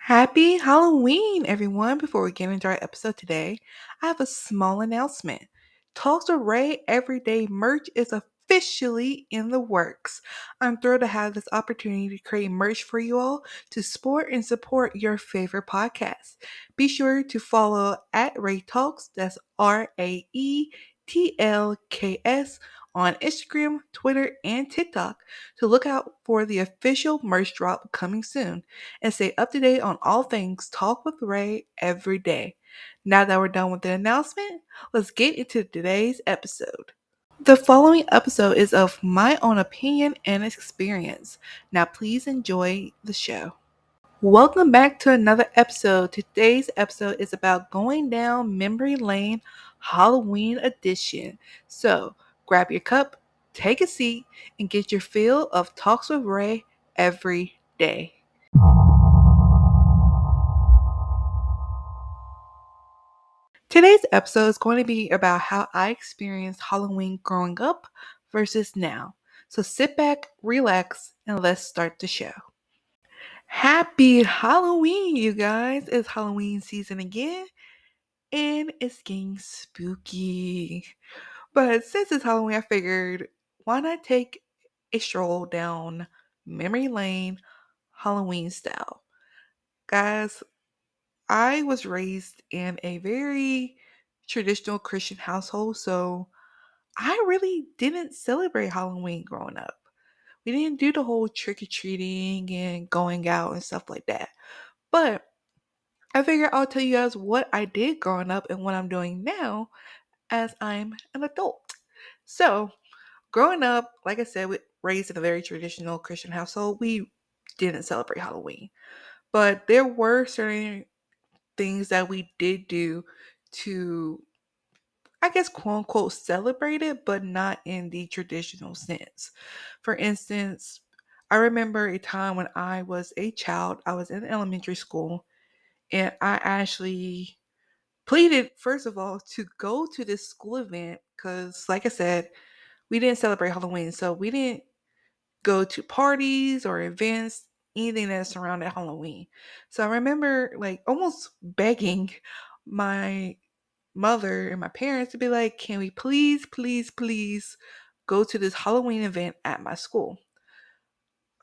Happy Halloween, everyone. Before we get into our episode today, I have a small announcement. Talks with Ray Everyday merch is officially in the works. I'm thrilled to have this opportunity to create merch for you all to support and support your favorite podcast. Be sure to follow at Ray Talks, that's RAETLKS, on Instagram, Twitter, and TikTok to look out for the official merch drop coming soon and stay up to date on all things Talk with Ray every day. Now that we're done with the announcement, let's get into today's episode. The following episode is of my own opinion and experience. Now, please enjoy the show. Welcome back to another episode. Today's episode is about going down memory lane Halloween edition. So, grab your cup, take a seat, and get your fill of Talks with Ray every day. Today's episode is going to be about how I experienced Halloween growing up versus now. So sit back, relax, and let's start the show. Happy Halloween, you guys! It's Halloween season again, and it's getting spooky. But since it's Halloween, I figured why not take a stroll down memory lane Halloween style? Guys, I was raised in a very traditional Christian household, so I really didn't celebrate Halloween growing up. We didn't do the whole trick or treating and going out and stuff like that. But I figured I'll tell you guys what I did growing up and what I'm doing now as I'm an adult. So, growing up, like I said, we raised in a very traditional Christian household. We didn't celebrate Halloween, but there were certain things that we did do to, I guess, quote unquote, celebrate it, but not in the traditional sense. For instance, I remember a time when I was a child, I was in elementary school, and I actually pleaded, first of all, to go to this school event because, like I said, we didn't celebrate Halloween. So we didn't go to parties or events, anything that surrounded Halloween. So I remember like almost begging my mother and my parents to be like, can we please, please, please go to this Halloween event at my school?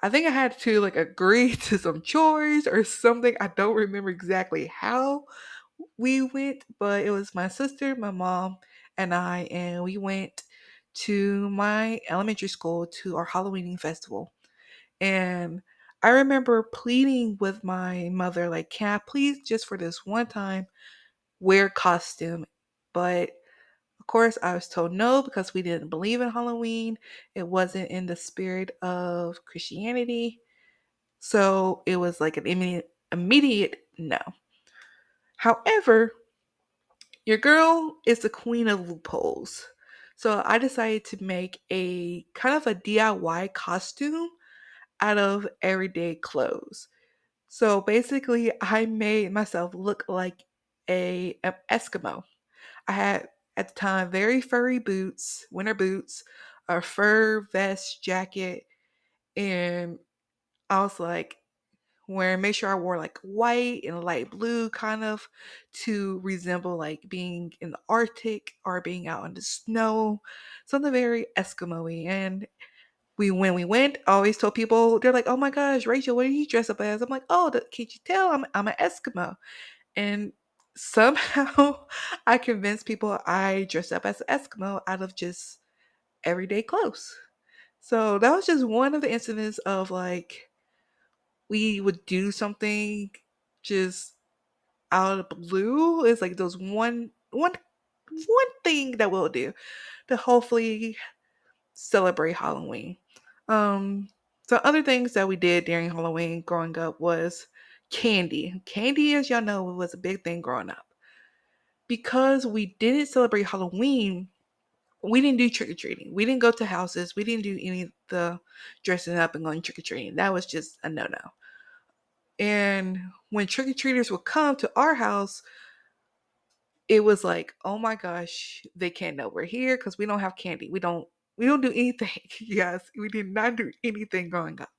I think I had to like agree to some chores or something. I don't remember exactly how we went, but it was my sister, my mom, and we went to my elementary school to our Halloween festival. And I remember pleading with my mother, like, can I please just for this one time wear costume? But of course, I was told no because we didn't believe in Halloween. It wasn't in the spirit of Christianity. So it was like an immediate no. However, your girl is the queen of loopholes. So I decided to make a kind of a DIY costume out of everyday clothes. So basically, I made myself look like an Eskimo. I had at the time very furry boots, winter boots, a fur vest jacket, and I was like wearing make sure I wore like white and light blue kind of to resemble like being in the Arctic or being out in the snow. Something very Eskimo-y. And when we went, I always told people, they're like, oh my gosh, Rachel, what are you dressed up as? I'm like, oh, can't you tell? I'm an Eskimo. And somehow I convinced people I dressed up as an Eskimo out of just everyday clothes. So that was just one of the incidents of like we would do something just out of the blue. It's like those one thing that we'll do to hopefully celebrate Halloween. Um, so other things that we did during Halloween growing up was candy. Candy, as y'all know, was a big thing growing up. Because we didn't celebrate Halloween, we didn't do trick or treating. We didn't go to houses. We didn't do any of the dressing up and going trick or treating. That was just a no no. And when trick or treaters would come to our house, it was like, oh my gosh, they can't know we're here because we don't have candy. We don't do anything. Yes, we did not do anything growing up.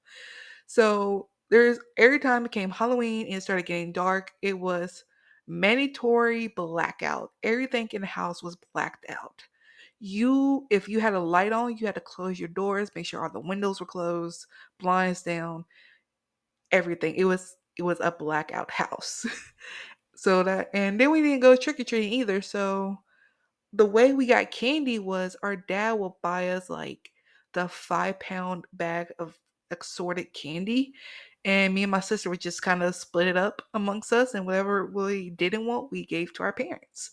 So There's every time it came Halloween and it started getting dark, it was mandatory blackout. Everything in the house was blacked out. If you had a light on, you had to close your doors, make sure all the windows were closed, blinds down, everything. It was a blackout house. So that, and then we didn't go trick or treating either. So the way we got candy was our dad would buy us like the 5 pound bag of assorted candy. And me and my sister would just kind of split it up amongst us, and whatever we didn't want, we gave to our parents.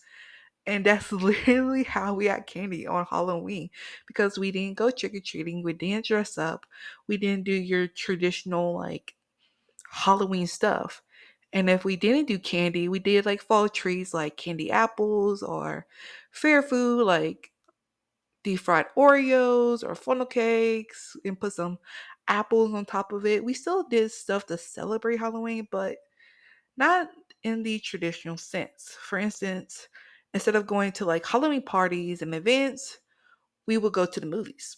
And that's literally how we got candy on Halloween, because we didn't go trick or treating, we didn't dress up, we didn't do your traditional like Halloween stuff. And if we didn't do candy, we did like fall treats like candy apples or fair food like deep fried Oreos or funnel cakes and put some apples on top of it. We still did stuff to celebrate Halloween, but not in the traditional sense. For instance, instead of going to like Halloween parties and events, we would go to the movies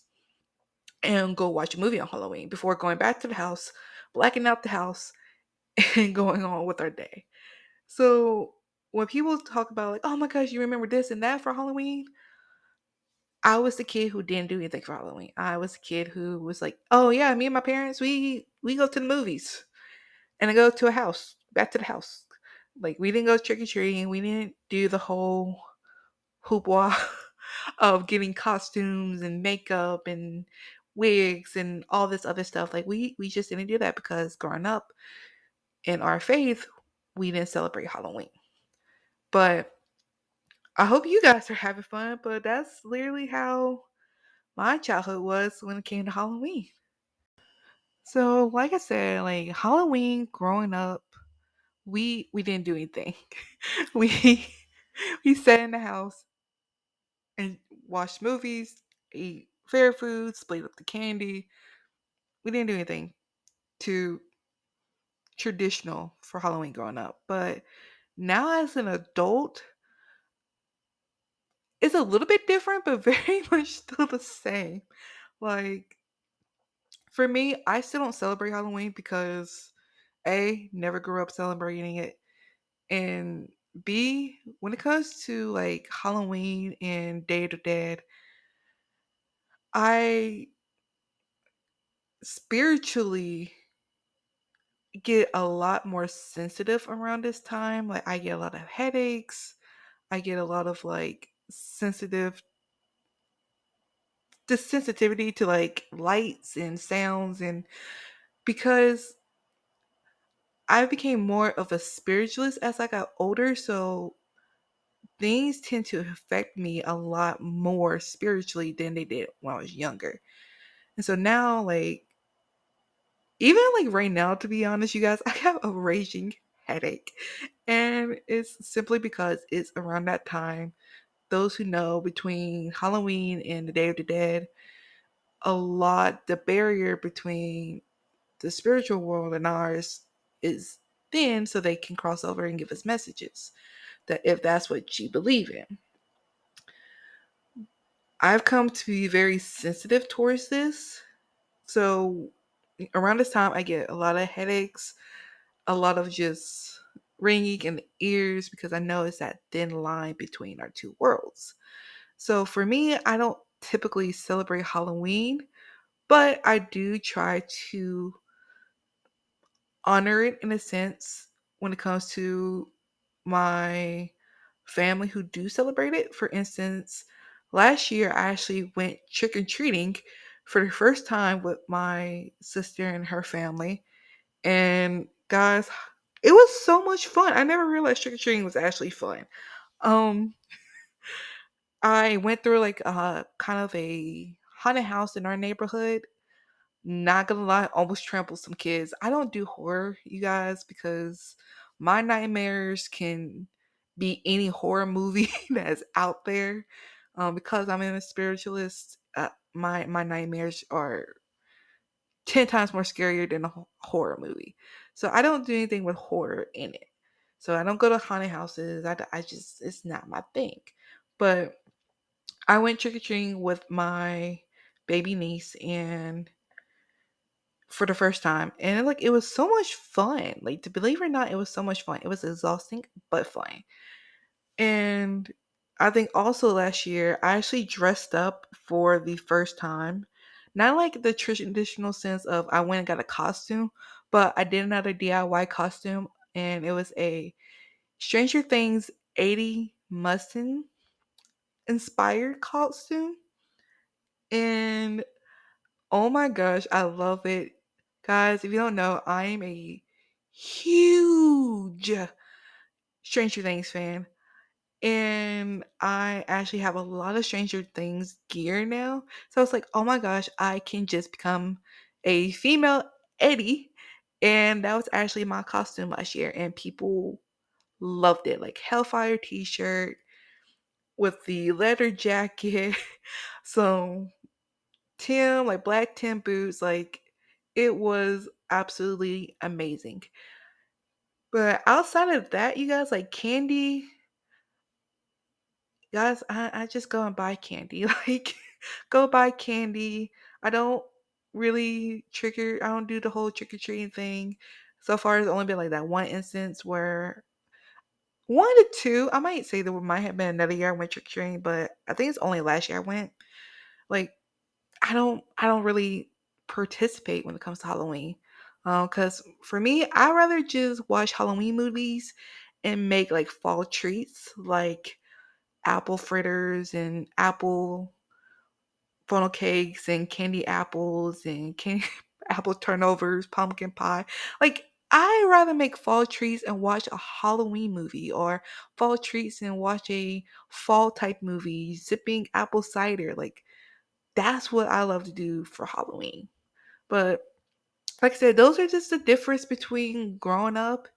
and go watch a movie on Halloween before going back to the house, blacking out the house, and going on with our day. So when people talk about like, oh my gosh, you remember this and that for Halloween, I was the kid who didn't do anything for Halloween. I was the kid who was like, oh yeah, me and my parents, we go to the movies and I go to a house, back to the house. Like we didn't go trick or treating. We didn't do the whole hoopla of getting costumes and makeup and wigs and all this other stuff. Like we just didn't do that because growing up in our faith, we didn't celebrate Halloween. But I hope you guys are having fun. But that's literally how my childhood was when it came to Halloween. So, like I said, like Halloween growing up, we didn't do anything. we we sat in the house and watched movies, ate fair food, split up the candy. We didn't do anything too traditional for Halloween growing up. But now as an adult, it's a little bit different, but very much still the same. Like for me, I still don't celebrate Halloween because A, never grew up celebrating it. And B, when it comes to like Halloween and Day of the Dead, I spiritually get a lot more sensitive around this time. Like I get a lot of headaches. I get a lot of like sensitive the sensitivity to like lights and sounds, and because I became more of a spiritualist as I got older, so things tend to affect me a lot more spiritually than they did when I was younger. And so now, like, even like right now, to be honest, you guys, I have a raging headache. And it's simply because it's around that time. Those who know, between Halloween and the Day of the Dead, the barrier between the spiritual world and ours is thin, so they can cross over and give us messages that if that's what you believe in. I've come to be very sensitive towards this. So around this time, I get a lot of headaches, a lot of just ringing in the ears, because I know it's that thin line between our two worlds. So for me, I don't typically celebrate Halloween, but I do try to honor it in a sense when it comes to my family who do celebrate it. For instance, last year I actually went trick or treating for the first time with my sister and her family. And guys, it was so much fun. I never realized trick or treating was actually fun. Um, I went through like kind of a haunted house in our neighborhood. Not gonna lie, almost trampled some kids. I don't do horror, you guys, because my nightmares can be any horror movie that's out there. Because I'm a spiritualist, my nightmares are 10 times more scarier than a horror movie. So I don't do anything with horror in it. So I don't go to haunted houses. I just, it's not my thing. But I went trick or treating with my baby niece, and for the first time, and like it was so much fun. Like, to believe it or not, it was so much fun. It was exhausting but fun. And I think also last year I actually dressed up for the first time. Not like the traditional sense of I went and got a costume, but I did another DIY costume, and it was a Stranger Things 80 Mustang inspired costume. And oh my gosh, I love it. Guys, if you don't know, I am a huge Stranger Things fan. And I actually have a lot of Stranger Things gear now. So it's like, oh my gosh, I can just become a female Eddie. And that was actually my costume last year. And people loved it. Like Hellfire t shirt with the leather jacket, some like black Tim boots. Like, it was absolutely amazing. But outside of that, you guys, like candy, guys, I just go and buy candy. Like, go buy candy. I don't I don't do the whole trick or treating thing. So far, it's only been like that one instance where one to two, I might say there might have been another year I went trick or treating, but I think it's only last year I went. Like, I don't really participate when it comes to Halloween. Cause for me, I rather just watch Halloween movies and make like fall treats like apple fritters and apple funnel cakes and candy apples and candy apple turnovers, pumpkin pie. Like, I rather make fall treats and watch a Halloween movie, or fall treats and watch a fall type movie, sipping apple cider. Like, that's what I love to do for Halloween. But like I said, those are just the difference between growing up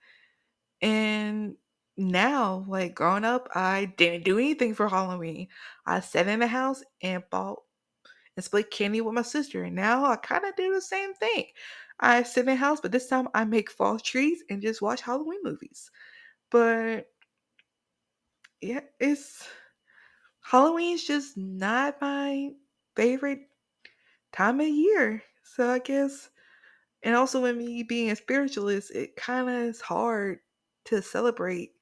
and now. Like, growing up, I didn't do anything for Halloween. I sat in the house and bought and split candy with my sister. And now I kind of do the same thing. I sit in the house, but this time I make fall treats and just watch Halloween movies. But yeah, it's Halloween's just not my favorite time of year. So I guess, and also with me being a spiritualist, it kind of is hard to celebrate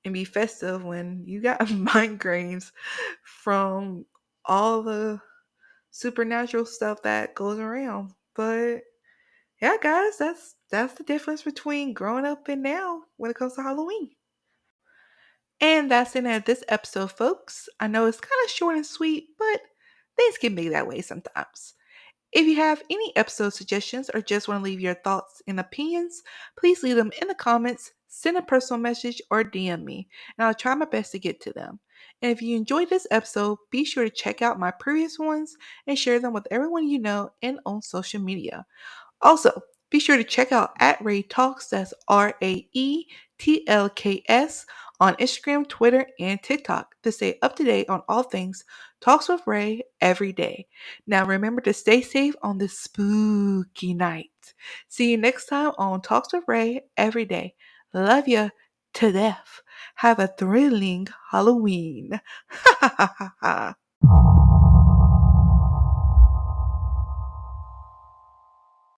and be festive when you got migraines from all the supernatural stuff that goes around. But yeah, guys, that's the difference between growing up and now when it comes to Halloween. And that's the end of this episode, folks. I know it's kind of short and sweet, but things can be that way sometimes. If you have any episode suggestions or just want to leave your thoughts and opinions, please leave them in the comments, send a personal message, or DM me, and I'll try my best to get to them. And if you enjoyed this episode, be sure to check out my previous ones and share them with everyone you know and on social media. Also, be sure to check out at Ray Talks, that's RAETLKS, on Instagram, Twitter, and TikTok to stay up to date on all things Talks with Ray every day. Now remember to stay safe on this spooky night. See you next time on Talks with Ray every day. Love ya to death. Have a thrilling Halloween.